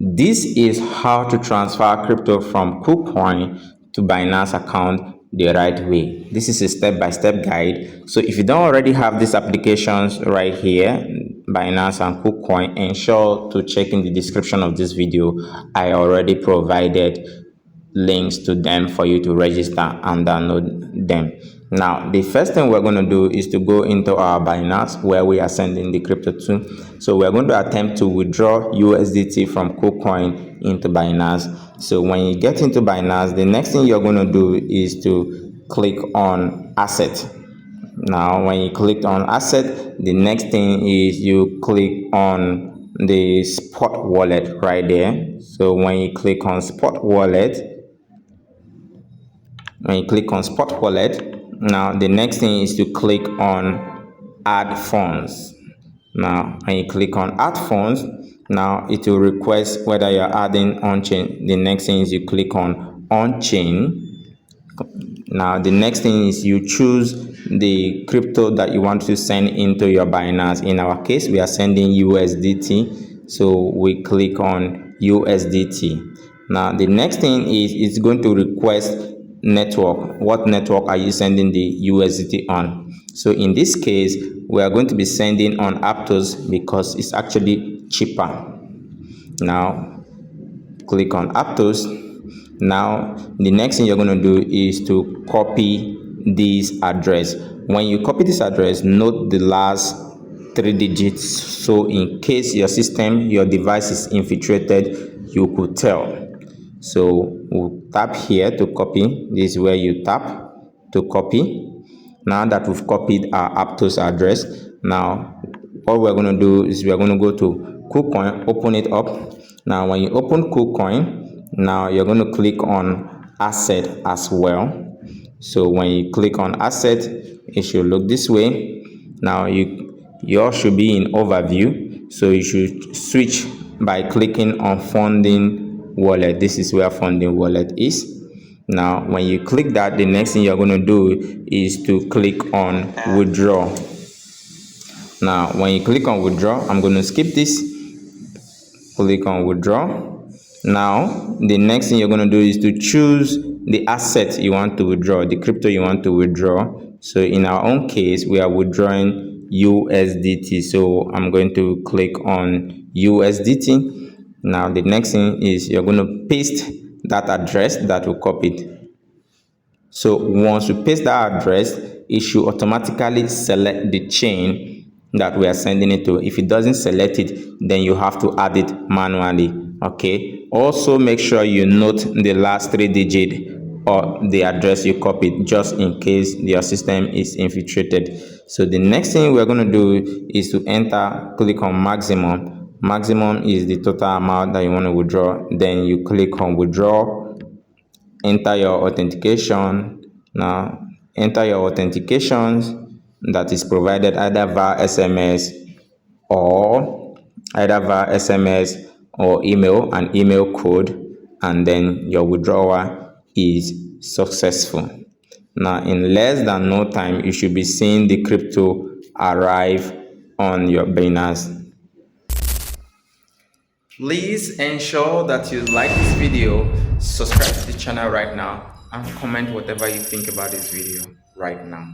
This is how to transfer crypto from KuCoin to Binance account the right way. This is a step-by-step guide. So if you don't already have these applications right here, Binance and KuCoin, ensure to check in the description of this video. I already provided links to them for you to register and download them. Now, the first thing we're going to do is to go into our Binance where we are sending the crypto to. So we're going to attempt to withdraw USDT from KuCoin into Binance. So when you get into Binance, the next thing you're going to do is to click on Asset. Now, when you click on Asset, the next thing is you click on the Spot Wallet right there. So when you click on Spot Wallet, now the next thing is to click on Add Funds. Now when you click on Add Funds, now it will request whether you're adding on-chain. The next thing is you click on on-chain. Now the next thing is you choose the crypto that you want to send into your Binance. In our case, we are sending USDT, so we click on USDT. Now the next thing is it's going to request network. What network are you sending the USDT on? So in this case, we are going to be sending on Aptos because it's actually cheaper. Now click on Aptos. Now the next thing you're going to do is to copy this address. When you copy this address, note the last 3 digits, so in case your device is infiltrated, you could tell. So we'll tap here to copy. This is where you tap to copy. Now that we've copied our Aptos address, now what we're going to do is we're going to go to KuCoin, open it up. Now when you open KuCoin, now you're going to click on Asset as well. So when you click on Asset, it should look this way. Now yours should be in overview, so you should switch by clicking on Funding Wallet. This is where Funding Wallet is. Now when you click that, the next thing you're going to do is to click on Withdraw. Now when you click on Withdraw, I'm going to skip this. Click on Withdraw. Now the next thing you're going to do is to choose the asset you want to withdraw, the crypto you want to withdraw. So in our own case, we are withdrawing USDT, so I'm going to click on USDT. Now the next thing is you're going to paste that address that we copied. So once you paste that address, it should automatically select the chain that we are sending it to. If it doesn't select it, then you have to add it manually. Okay, also make sure you note the last 3 digits or the address you copied, just in case your system is infiltrated. So the next thing we're going to do is to click on maximum. Maximum is the total amount that you want to withdraw. Then you click on withdraw, enter your authentication. Now enter your authentications that is provided either via SMS or email, an email code, and then your withdrawal is successful. Now in less than no time, you should be seeing the crypto arrive on your Binance. Please ensure that you like this video, subscribe to the channel right now, and comment whatever you think about this video right now.